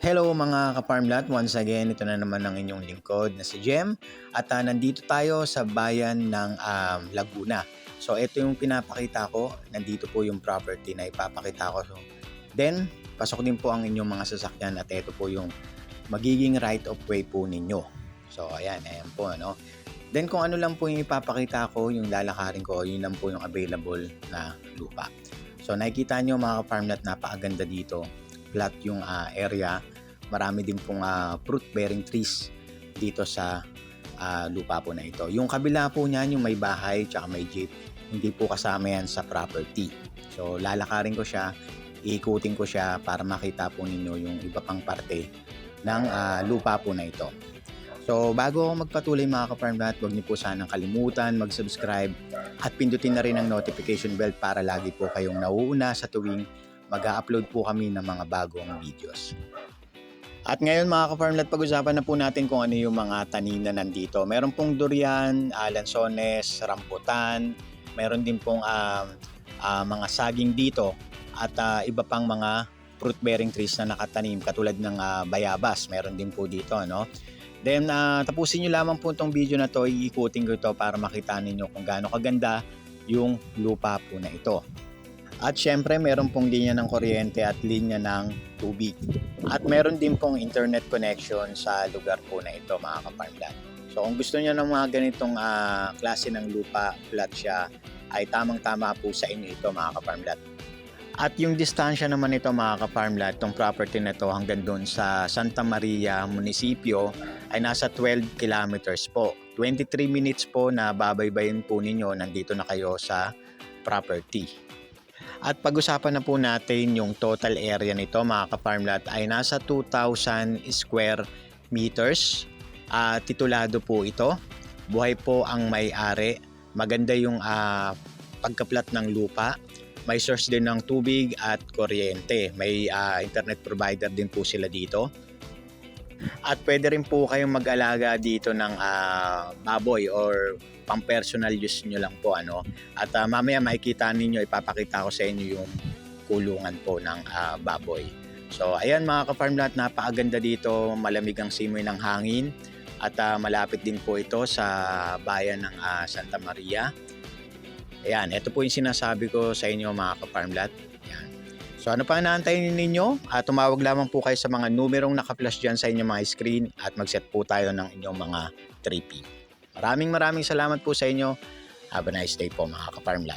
Hello mga ka-farmlat, once again, ito na naman ang inyong lingkod na si Jem at nandito tayo sa bayan ng Laguna. So ito yung pinapakita ko, nandito po yung property na ipapakita ko. So, then, pasok din po ang inyong mga sasakyan at ito po yung magiging right of way po ninyo. So ayan po ano. Then kung ano lang po yung ipapakita ko, yung lalakarin ko, yun lang po yung available na lupa. So nakikita nyo mga ka-farmlat, napakaganda dito. Flat yung area, marami din pong fruit bearing trees dito sa lupa po na ito. Yung kabila po niyan, yung may bahay tsaka may jeep, hindi po kasama yan sa property. So lalakarin ko siya, iikutin ko siya para makita po ninyo yung iba pang parte ng lupa po na ito. So bago ako magpatuloy mga ka-farmlat, huwag niyo po sanang kalimutan mag-subscribe at pindutin na rin ang notification bell para lagi po kayong nauuna sa tuwing mag-upload po kami ng mga bagong videos. At ngayon mga ka-farmlat, pag-usapan na po natin kung ano yung mga tanim na nandito. Meron pong durian, lansones, rambutan, meron din pong mga saging dito at iba pang mga fruit bearing trees na nakatanim katulad ng bayabas, meron din po dito, no? Then tapusin nyo lamang po itong video na to, iikutin ko ito para makita ninyo kung gaano kaganda yung lupa po na ito. At syempre meron pong linya ng kuryente at linya ng tubig. At meron din pong internet connection sa lugar po na ito mga ka-farmlat. So kung gusto niyo ng mga ganitong klase ng lupa, flat siya, ay tamang-tama po sa inyo ito mga ka-farmlat. At yung distansya naman ito mga ka-farmlat, itong property na ito hanggang doon sa Santa Maria Munisipyo ay nasa 12 kilometers po. 23 minutes po na babaybayin po ninyo, nandito na kayo sa property. At pag-usapan na po natin yung total area nito mga ka-farmlat ay nasa 2,000 square meters. Titulado po ito. Buhay po ang may-ari. Maganda yung pagkaplat ng lupa. May source din ng tubig at kuryente. May internet provider din po sila dito. At pwede rin po kayong mag-alaga dito ng baboy or pang personal use nyo lang po ano. At mamaya makikita ninyo, ipapakita ko sa inyo yung kulungan po ng baboy. So ayan mga ka-farmlat, napakaganda dito, malamig ang simoy ng hangin at malapit din po ito sa bayan ng Santa Maria. Ayan, ito po yung sinasabi ko sa inyo mga ka-farmlat. Ayan. So ano pa inaantayin ninyo? Tumawag lamang po kayo sa mga numerong naka-flash dyan sa inyong mga screen at mag-set po tayo ng inyong mga 3P. Maraming salamat po sa inyo. Have a nice day po mga ka-farmlat.